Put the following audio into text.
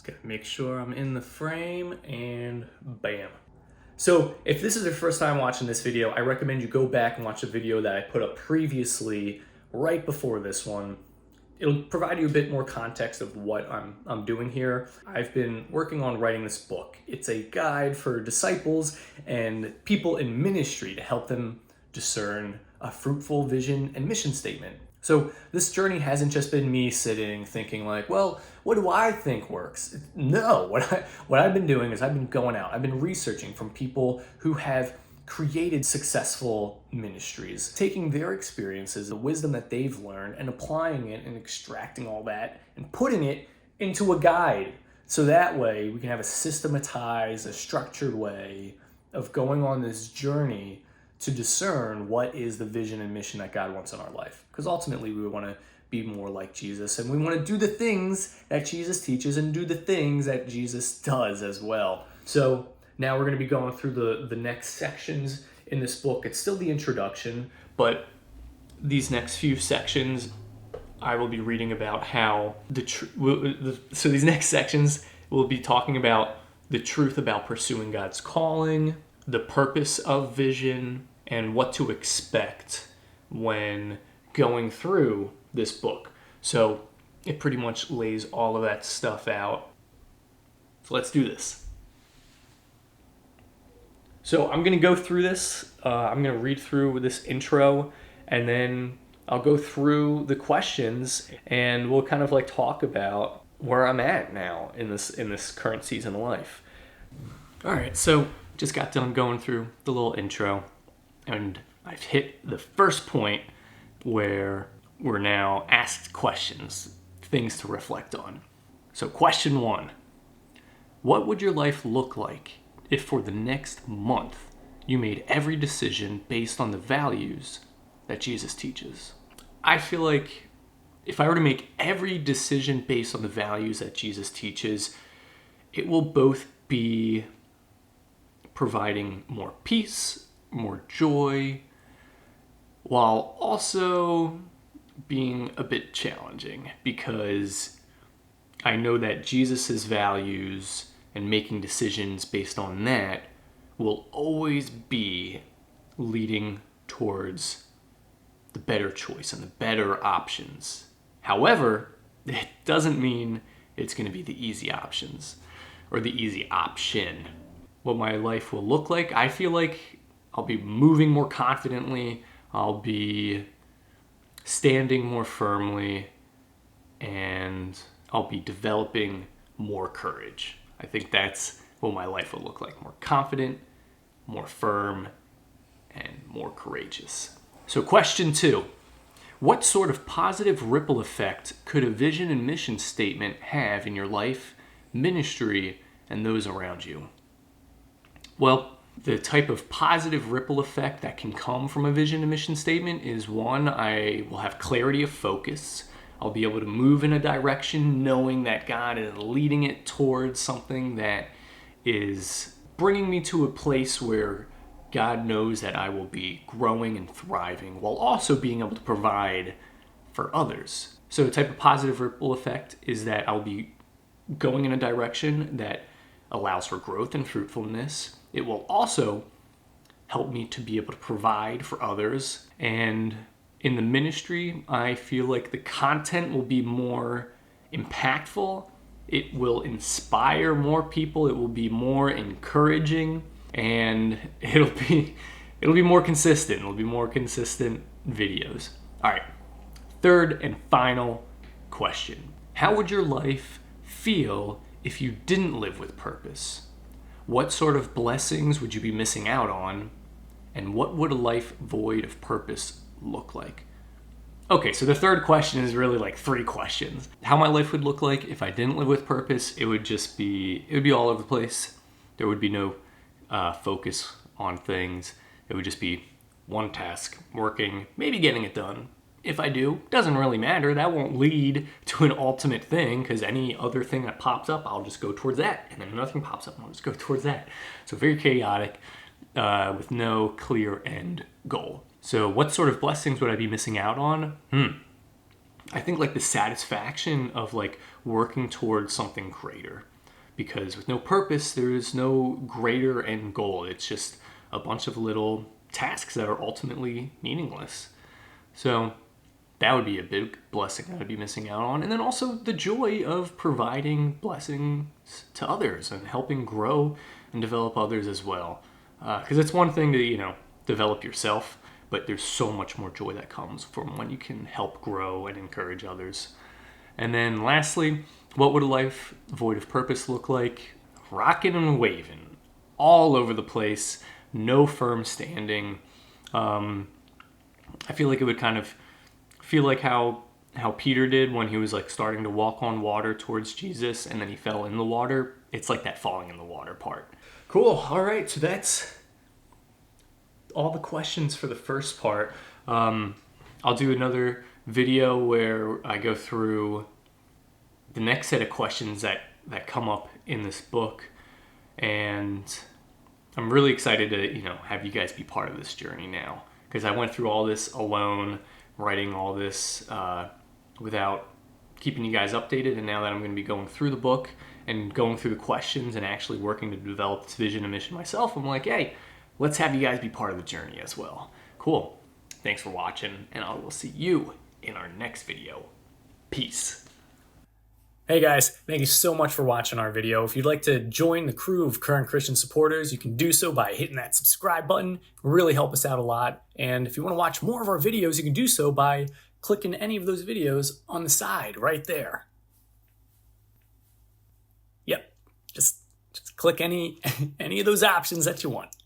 Just gotta make sure I'm in the frame, and bam. So if this is your first time watching this video, I recommend you go back and watch a video that I put up previously, right before this one. It'll provide you a bit more context of what I'm doing here. I've been working on writing this book. It's a guide for disciples and people in ministry to help them discern a fruitful vision and mission statement. So this journey hasn't just been me sitting thinking like, well, what do I think works? No, what I've been doing is I've been going out. I've been researching from people who have created successful ministries, taking their experiences, the wisdom that they've learned, and applying it and extracting all that and putting it into a guide. So that way we can have a systematized, a structured way of going on this journey to discern what is the vision and mission that God wants in our life. Because ultimately we want to be more like Jesus, and we want to do the things that Jesus teaches and do the things that Jesus does as well. So now we're going to be going through the next sections in this book. It's still the introduction, but these next few sections I will be reading about how so these next sections will be talking about the truth about pursuing God's calling, the purpose of vision, and what to expect when going through this book. So it pretty much lays all of that stuff out. So let's do this. So I'm going to go through this. I'm going to read through this intro, and then I'll go through the questions, and we'll kind of like talk about where I'm at now in this current season of life. All right, so just got done going through the little intro, and I've hit the first point where we're now asked questions, things to reflect on. So question 1, what would your life look like if for the next month you made every decision based on the values that Jesus teaches? I feel like if I were to make every decision based on the values that Jesus teaches, it will both be providing more peace, more joy, while also being a bit challenging, because I know that Jesus's values and making decisions based on that will always be leading towards the better choice and the better options. However, it doesn't mean it's going to be the easy options or the easy option. What my life will look like, I feel like I'll be moving more confidently, I'll be standing more firmly, and I'll be developing more courage. I think that's what my life will look like. More confident, more firm, and more courageous. So question 2, what sort of positive ripple effect could a vision and mission statement have in your life, ministry, and those around you? Well, the type of positive ripple effect that can come from a vision and mission statement is, one, I will have clarity of focus. I'll be able to move in a direction knowing that God is leading it towards something that is bringing me to a place where God knows that I will be growing and thriving while also being able to provide for others. So the type of positive ripple effect is that I'll be going in a direction that allows for growth and fruitfulness. It will also help me to be able to provide for others. And in the ministry, I feel like the content will be more impactful. It will inspire more people. It will be more encouraging, and it'll be more consistent. It'll be more consistent videos. All right. Third and final question. How would your life feel if you didn't live with purpose? What sort of blessings would you be missing out on? And what would a life void of purpose look like? Okay, so the third question is really like 3 questions. How my life would look like if I didn't live with purpose, it would be all over the place. There would be no focus on things. It would just be one task, working, maybe getting it done. If I do, doesn't really matter. That won't lead to an ultimate thing, because any other thing that pops up, I'll just go towards that. And then another thing pops up, and I'll just go towards that. So very chaotic, with no clear end goal. So what sort of blessings would I be missing out on? I think like the satisfaction of like working towards something greater. Because with no purpose, there is no greater end goal. It's just a bunch of little tasks that are ultimately meaningless. So that would be a big blessing that I'd be missing out on. And then also the joy of providing blessings to others and helping grow and develop others as well. Because it's one thing to, develop yourself, but there's so much more joy that comes from when you can help grow and encourage others. And then lastly, what would a life void of purpose look like? Rocking and waving all over the place, no firm standing. I feel like it would kind of feel like how Peter did when he was like starting to walk on water towards Jesus and then he fell in the water. It's like that falling in the water part. Cool. All right. So that's all the questions for the first part. I'll do another video where I go through the next set of questions that come up in this book. And I'm really excited to, have you guys be part of this journey now. Because I went through all this alone, writing all this without keeping you guys updated. And now that I'm going to be going through the book and going through the questions and actually working to develop this vision and mission myself, I'm like, hey, let's have you guys be part of the journey as well. Cool. Thanks for watching, and I will see you in our next video. Peace. Hey guys, thank you so much for watching our video. If you'd like to join the crew of Current Christian supporters, you can do so by hitting that subscribe button. It will really help us out a lot. And if you want to watch more of our videos, you can do so by clicking any of those videos on the side right there. Yep, just click any of those options that you want.